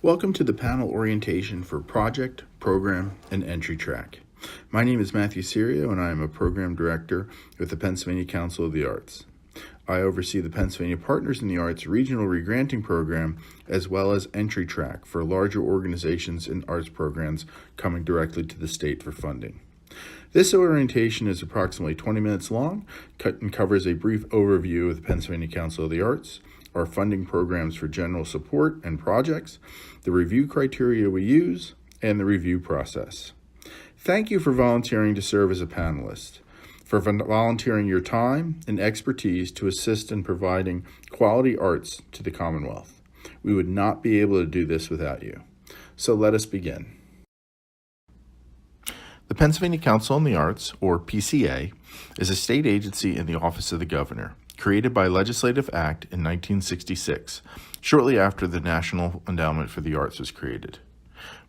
Welcome to the panel orientation for Project, Program, and Entry Track. My name is Matthew Serio, and I am a Program Director with the Pennsylvania Council of the Arts. I oversee the Pennsylvania Partners in the Arts Regional Regranting Program, as well as Entry Track for larger organizations and arts programs coming directly to the state for funding. This orientation is approximately 20 minutes long and covers a brief overview of the Pennsylvania Council of the Arts, our funding programs for general support and projects, the review criteria we use, and the review process. Thank you for volunteering to serve as a panelist, for volunteering your time and expertise to assist in providing quality arts to the Commonwealth. We would not be able to do this without you. So let us begin. The Pennsylvania Council on the Arts, or PCA, is a state agency in the Office of the Governor, created by Legislative Act in 1966, shortly after the National Endowment for the Arts was created.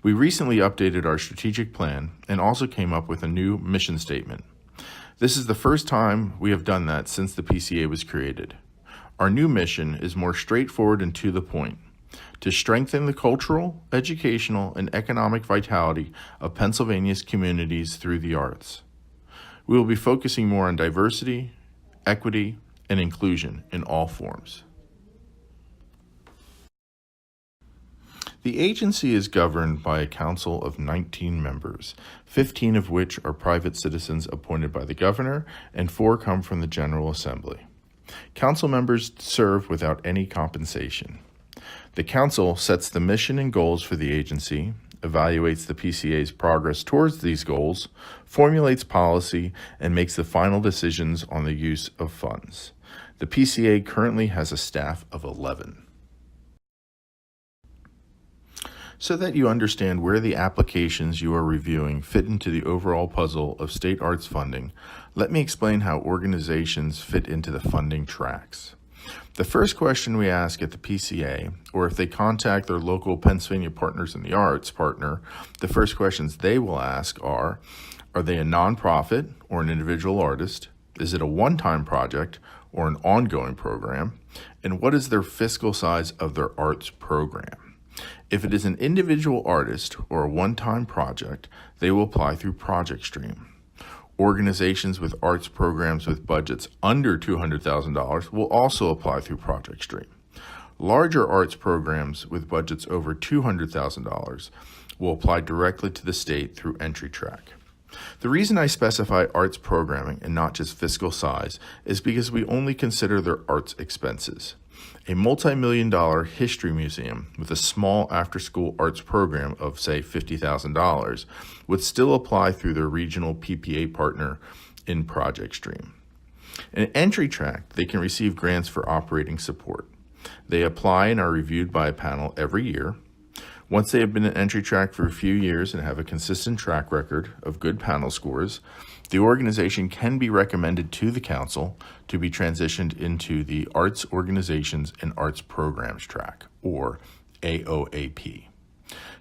We recently updated our strategic plan and also came up with a new mission statement. This is the first time we have done that since the PCA was created. Our new mission is more straightforward and to the point: to strengthen the cultural, educational, and economic vitality of Pennsylvania's communities through the arts. We will be focusing more on diversity, equity, and inclusion in all forms. The agency is governed by a council of 19 members, 15 of which are private citizens appointed by the governor, and 4 come from the General Assembly. Council members serve without any compensation. The council sets the mission and goals for the agency, evaluates the PCA's progress towards these goals, formulates policy, and makes the final decisions on the use of funds. The PCA currently has a staff of 11. So that you understand where the applications you are reviewing fit into the overall puzzle of state arts funding, let me explain how organizations fit into the funding tracks. The first question we ask at the PCA, or if they contact their local Pennsylvania Partners in the Arts partner, the first questions they will ask are they a nonprofit or an individual artist? Is it a one-time project or an ongoing program? And what is their fiscal size of their arts program? If it is an individual artist or a one-time project, they will apply through Project Stream. Organizations with arts programs with budgets under $200,000 will also apply through Project Stream. Larger arts programs with budgets over $200,000 will apply directly to the state through Entry Track. The reason I specify arts programming and not just fiscal size is because we only consider their arts expenses. A multi-million-dollar history museum with a small after-school arts program of, say, $50,000 would still apply through their regional PPA partner in Project Stream. In Entry Track, they can receive grants for operating support. They apply and are reviewed by a panel every year. Once they have been in Entry Track for a few years and have a consistent track record of good panel scores, the organization can be recommended to the council to be transitioned into the Arts Organizations and Arts Programs track, or AOAP.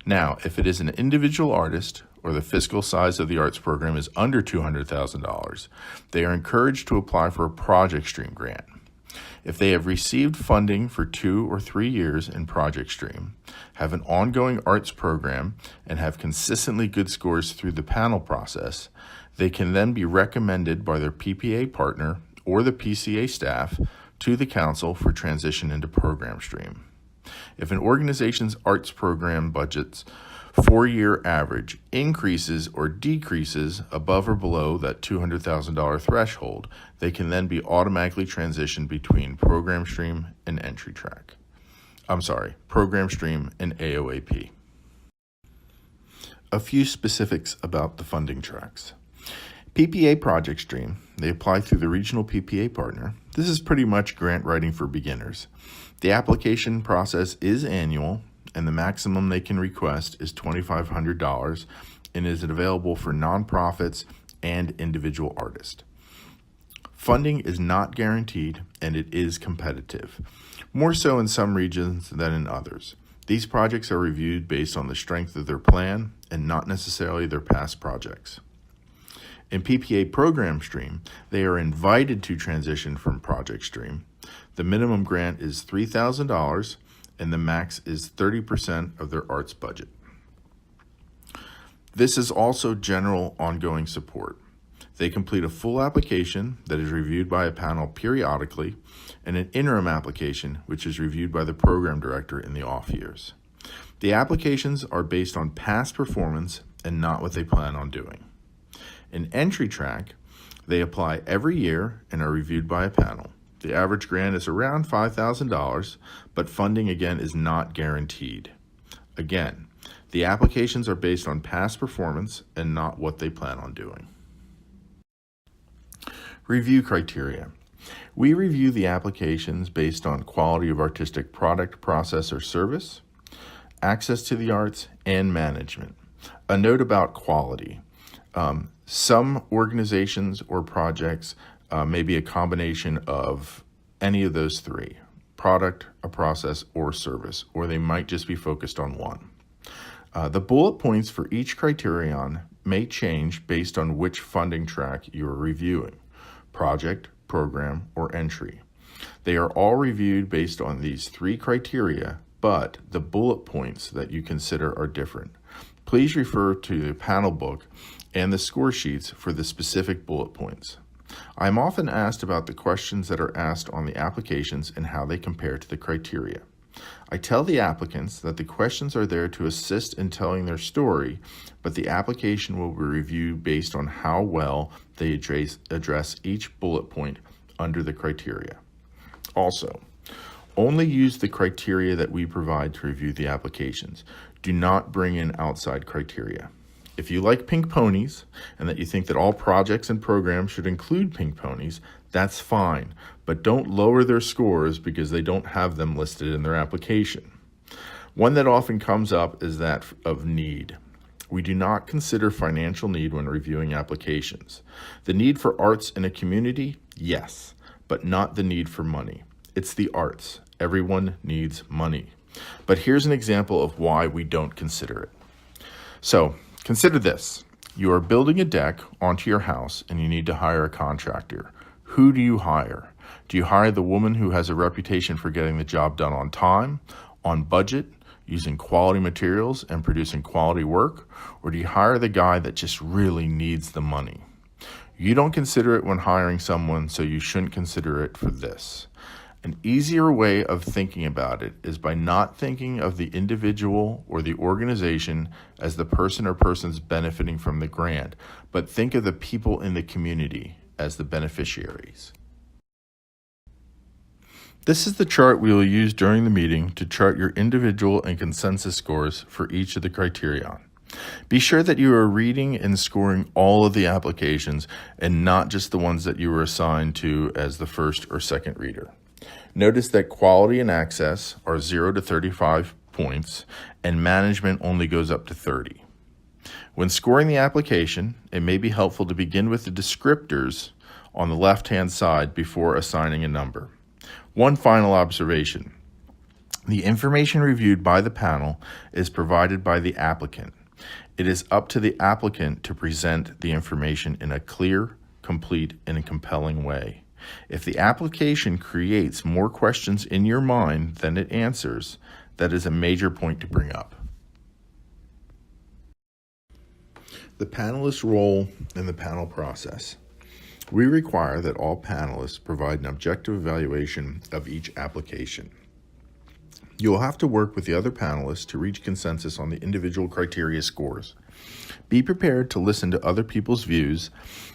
Now, if it is an individual artist or the fiscal size of the arts program is under $200,000, they are encouraged to apply for a Project Stream grant. If they have received funding for 2 or 3 years in Project Stream, have an ongoing arts program, and have consistently good scores through the panel process, they can then be recommended by their PPA partner or the PCA staff to the council for transition into Program Stream. If an organization's arts program budget's 4-year average increases or decreases above or below that $200,000 threshold, they can then be automatically transitioned between Program Stream and Entry Track. Program Stream and AOAP. A few specifics about the funding tracks. PPA Project Stream, they apply through the regional PPA partner. This is pretty much grant writing for beginners. The application process is annual, and the maximum they can request is $2,500 and is available for nonprofits and individual artists. Funding is not guaranteed, and it is competitive, more so in some regions than in others. These projects are reviewed based on the strength of their plan and not necessarily their past projects. In PPA Program Stream, they are invited to transition from Project Stream. The minimum grant is $3,000, and the max is 30% of their arts budget. This is also general ongoing support. They complete a full application that is reviewed by a panel periodically, and an interim application which is reviewed by the program director in the off years. The applications are based on past performance and not what they plan on doing. In entry track, they apply every year and are reviewed by a panel. The average grant is around $5,000, but funding again is not guaranteed. Again, the applications are based on past performance and not what they plan on doing. Review criteria. We review the applications based on quality of artistic product, process, or service, access to the arts, and management. A note about quality. Some organizations or projects may be a combination of any of those three: product, a process, or service, or they might just be focused on one. The bullet points for each criterion may change based on which funding track you are reviewing: project, program, or entry. They are all reviewed based on these three criteria, but the bullet points that you consider are different. Please refer to the panel book and the score sheets for the specific bullet points. I am often asked about the questions that are asked on the applications and how they compare to the criteria. I tell the applicants that the questions are there to assist in telling their story, but the application will be reviewed based on how well they address each bullet point under the criteria. Also, only use the criteria that we provide to review the applications. Do not bring in outside criteria. If you like pink ponies and that you think that all projects and programs should include pink ponies, that's fine, but don't lower their scores because they don't have them listed in their application. One that often comes up is that of need. We do not consider financial need when reviewing applications. The need for arts in a community, yes, but not the need for money. It's the arts. Everyone needs money. But here's an example of why we don't consider it. So, consider this. You are building a deck onto your house and you need to hire a contractor. Who do you hire? Do you hire the woman who has a reputation for getting the job done on time, on budget, using quality materials and producing quality work? Or do you hire the guy that just really needs the money? You don't consider it when hiring someone, so you shouldn't consider it for this. An easier way of thinking about it is by not thinking of the individual or the organization as the person or persons benefiting from the grant, but think of the people in the community as the beneficiaries. This is the chart we will use during the meeting to chart your individual and consensus scores for each of the criterion. Be sure that you are reading and scoring all of the applications and not just the ones that you were assigned to as the first or second reader. Notice that quality and access are 0 to 35 points and management only goes up to 30. When scoring the application, it may be helpful to begin with the descriptors on the left-hand side before assigning a number. One final observation. The information reviewed by the panel is provided by the applicant. It is up to the applicant to present the information in a clear, complete, and compelling way. If the application creates more questions in your mind than it answers, that is a major point to bring up. The panelist role in the panel process. We require that all panelists provide an objective evaluation of each application. You will have to work with the other panelists to reach consensus on the individual criteria scores. Be prepared to listen to other people's views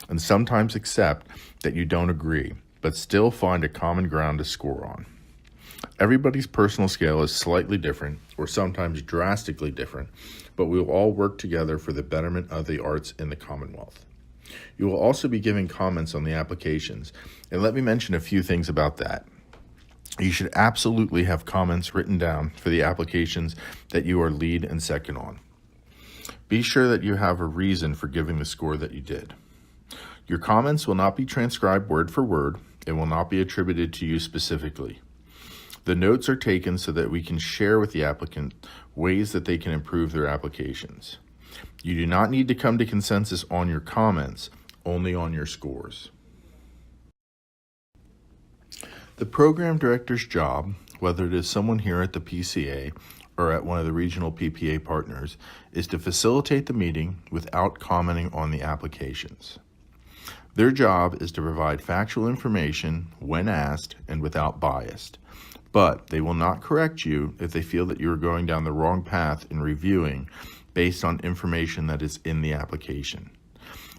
and sometimes accept that you don't agree, but still find a common ground to score on. Everybody's personal scale is slightly different, or sometimes drastically different, but we will all work together for the betterment of the arts in the Commonwealth. You will also be giving comments on the applications, and let me mention a few things about that. You should absolutely have comments written down for the applications that you are lead and second on. Be sure that you have a reason for giving the score that you did. Your comments will not be transcribed word for word and will not be attributed to you specifically. The notes are taken so that we can share with the applicant ways that they can improve their applications. You do not need to come to consensus on your comments, only on your scores. The program director's job whether it is someone here at the PCA or at one of the regional PPA partners, is to facilitate the meeting without commenting on the applications. Their job is to provide factual information when asked and without bias, but they will not correct you if they feel that you are going down the wrong path in reviewing based on information that is in the application.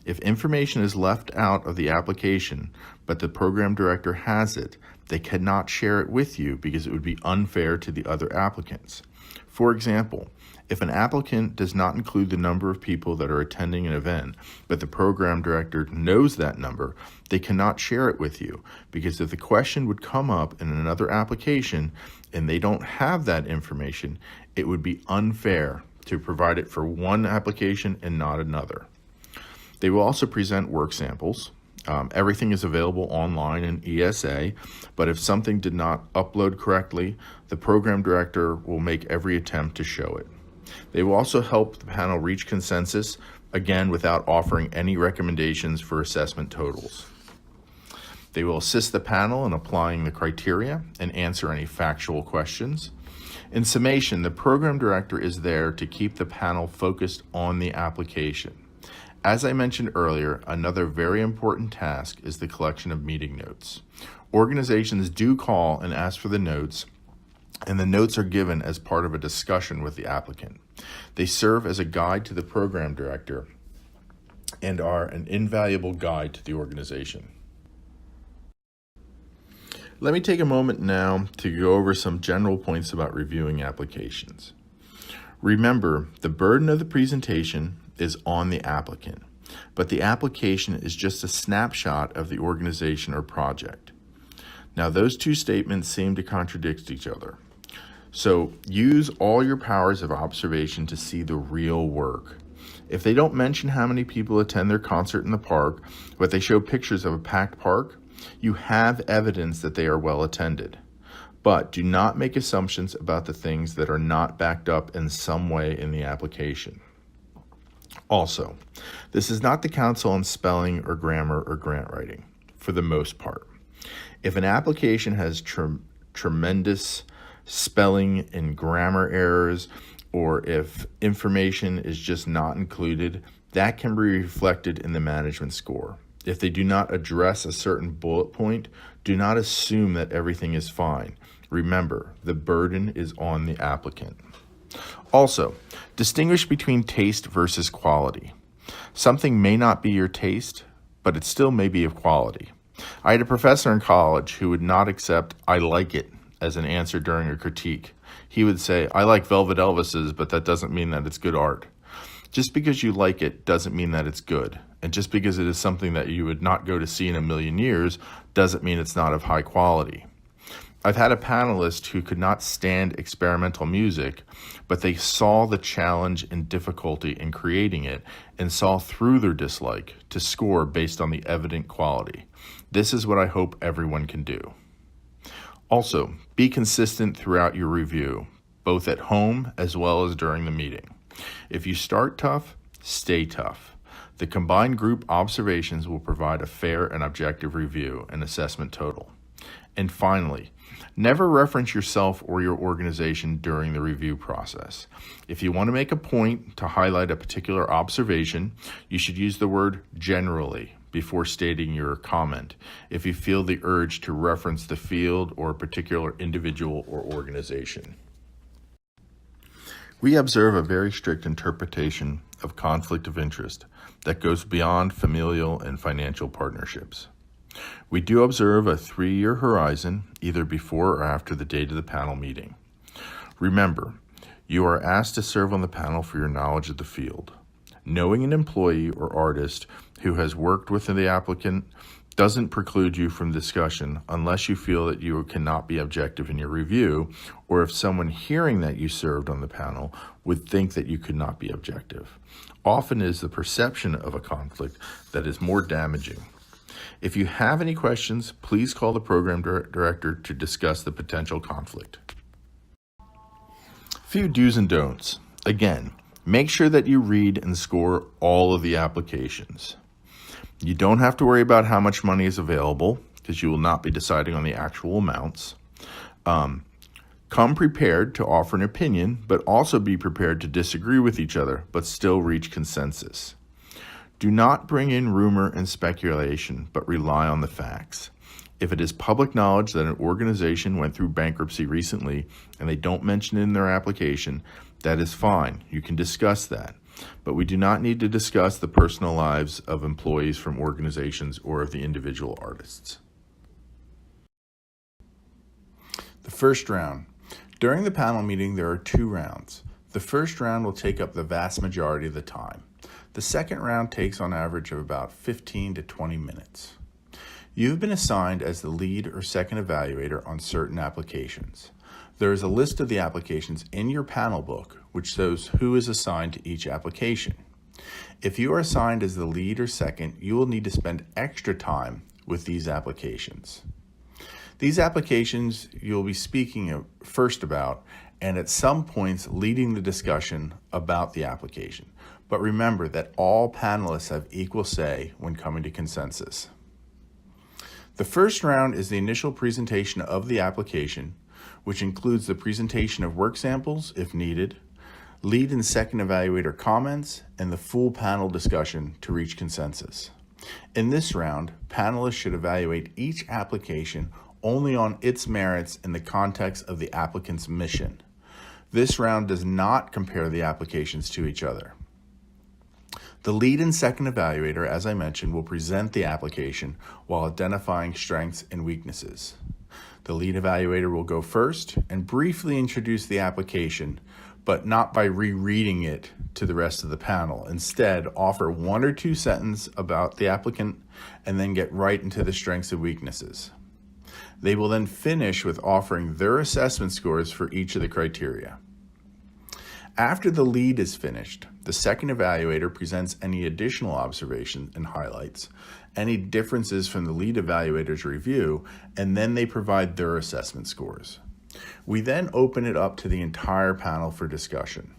If information is left out of the application, but the program director has it, they cannot share it with you because it would be unfair to the other applicants. For example, if an applicant does not include the number of people that are attending an event, but the program director knows that number, they cannot share it with you because if the question would come up in another application and they don't have that information, it would be unfair to provide it for one application and not another. They will also present work samples. Everything is available online in ESA, but if something did not upload correctly, the program director will make every attempt to show it. They will also help the panel reach consensus, again without offering any recommendations for assessment totals. They will assist the panel in applying the criteria and answer any factual questions. In summation, the program director is there to keep the panel focused on the application. As I mentioned earlier, another very important task is the collection of meeting notes. Organizations do call and ask for the notes, and the notes are given as part of a discussion with the applicant. They serve as a guide to the program director and are an invaluable guide to the organization. Let me take a moment now to go over some general points about reviewing applications. Remember, the burden of the presentation is on the applicant, but the application is just a snapshot of the organization or project. Now, those two statements seem to contradict each other. So use all your powers of observation to see the real work. If they don't mention how many people attend their concert in the park, but they show pictures of a packed park, you have evidence that they are well attended. But do not make assumptions about the things that are not backed up in some way in the application. Also, this is not the counsel on spelling or grammar or grant writing, for the most part. If an application has tremendous spelling and grammar errors, or if information is just not included, that can be reflected in the management score. If they do not address a certain bullet point, do not assume that everything is fine. Remember, the burden is on the applicant. Also, distinguish between taste versus quality. Something may not be your taste, but it still may be of quality. I had a professor in college who would not accept "I like it" as an answer during a critique. He would say, "I like Velvet Elvises, but that doesn't mean that it's good art." Just because you like it doesn't mean that it's good. And just because it is something that you would not go to see in a million years doesn't mean it's not of high quality. I've had a panelist who could not stand experimental music, but they saw the challenge and difficulty in creating it and saw through their dislike to score based on the evident quality. This is what I hope everyone can do. Also, be consistent throughout your review, both at home as well as during the meeting. If you start tough, stay tough. The combined group observations will provide a fair and objective review and assessment total. And finally, never reference yourself or your organization during the review process. If you want to make a point to highlight a particular observation, you should use the word "generally" before stating your comment if you feel the urge to reference the field or a particular individual or organization. We observe a very strict interpretation of conflict of interest that goes beyond familial and financial partnerships. We do observe a 3-year horizon, either before or after the date of the panel meeting. Remember, you are asked to serve on the panel for your knowledge of the field. Knowing an employee or artist who has worked with the applicant doesn't preclude you from discussion unless you feel that you cannot be objective in your review, or if someone hearing that you served on the panel would think that you could not be objective. Often it is the perception of a conflict that is more damaging. If you have any questions, please call the program director to discuss the potential conflict. Few do's and don'ts. Again, make sure that you read and score all of the applications. You don't have to worry about how much money is available because you will not be deciding on the actual amounts. Come prepared to offer an opinion, but also be prepared to disagree with each other, but still reach consensus. Do not bring in rumor and speculation, but rely on the facts. If it is public knowledge that an organization went through bankruptcy recently and they don't mention it in their application, that is fine. You can discuss that. But we do not need to discuss the personal lives of employees from organizations or of the individual artists. The first round. During the panel meeting, there are 2 rounds. The first round will take up the vast majority of the time. The second round takes on average of about 15 to 20 minutes. You've been assigned as the lead or second evaluator on certain applications. There is a list of the applications in your panel book, which shows who is assigned to each application. If you are assigned as the lead or second, you will need to spend extra time with these applications. These applications you'll be speaking first about, and at some points leading the discussion about the application. But remember that all panelists have equal say when coming to consensus. The first round is the initial presentation of the application, which includes the presentation of work samples if needed, lead and second evaluator comments, and the full panel discussion to reach consensus. In this round, panelists should evaluate each application only on its merits in the context of the applicant's mission. This round does not compare the applications to each other. The lead and second evaluator, as I mentioned, will present the application while identifying strengths and weaknesses. The lead evaluator will go first and briefly introduce the application, but not by rereading it to the rest of the panel. Instead, offer 1 or 2 sentences about the applicant and then get right into the strengths and weaknesses. They will then finish with offering their assessment scores for each of the criteria. After the lead is finished, the second evaluator presents any additional observations and highlights, any differences from the lead evaluator's review, and then they provide their assessment scores. We then open it up to the entire panel for discussion.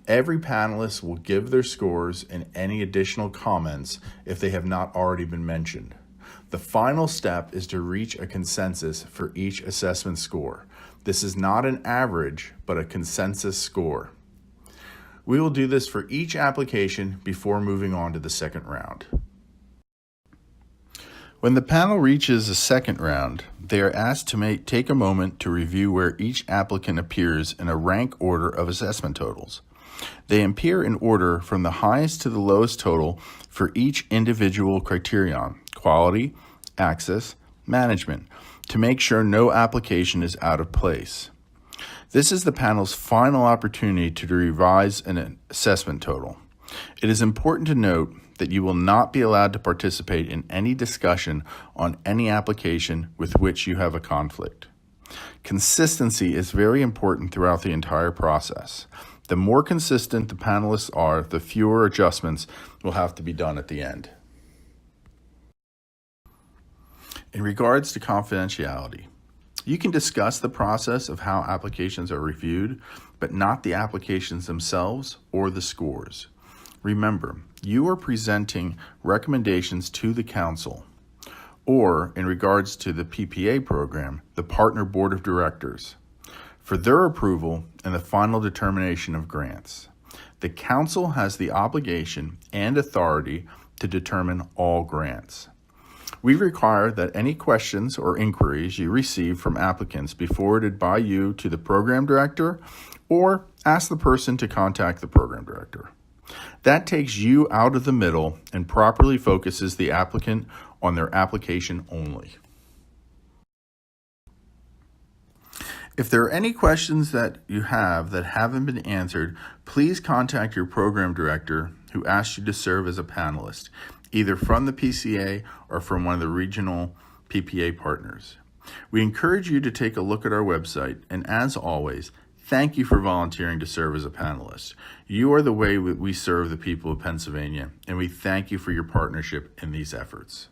Every panelist will give their scores and any additional comments if they have not already been mentioned. The final step is to reach a consensus for each assessment score. This is not an average, but a consensus score. We will do this for each application before moving on to the second round. When the panel reaches the second round, they are asked to take a moment to review where each applicant appears in a rank order of assessment totals. They appear in order from the highest to the lowest total for each individual criterion: quality, access, management, to make sure no application is out of place. This is the panel's final opportunity to revise an assessment total. It is important to note that you will not be allowed to participate in any discussion on any application with which you have a conflict. Consistency is very important throughout the entire process. The more consistent the panelists are, the fewer adjustments will have to be done at the end. In regards to confidentiality, you can discuss the process of how applications are reviewed, but not the applications themselves or the scores. Remember, you are presenting recommendations to the council, or in regards to the PPA program, the partner board of directors, for their approval and the final determination of grants. The council has the obligation and authority to determine all grants. We require that any questions or inquiries you receive from applicants be forwarded by you to the program director, or ask the person to contact the program director. That takes you out of the middle and properly focuses the applicant on their application only. If there are any questions that you have that haven't been answered, please contact your program director who asked you to serve as a panelist, either from the PCA or from one of the regional PPA partners. We encourage you to take a look at our website, and as always, thank you for volunteering to serve as a panelist. You are the way we serve the people of Pennsylvania, and we thank you for your partnership in these efforts.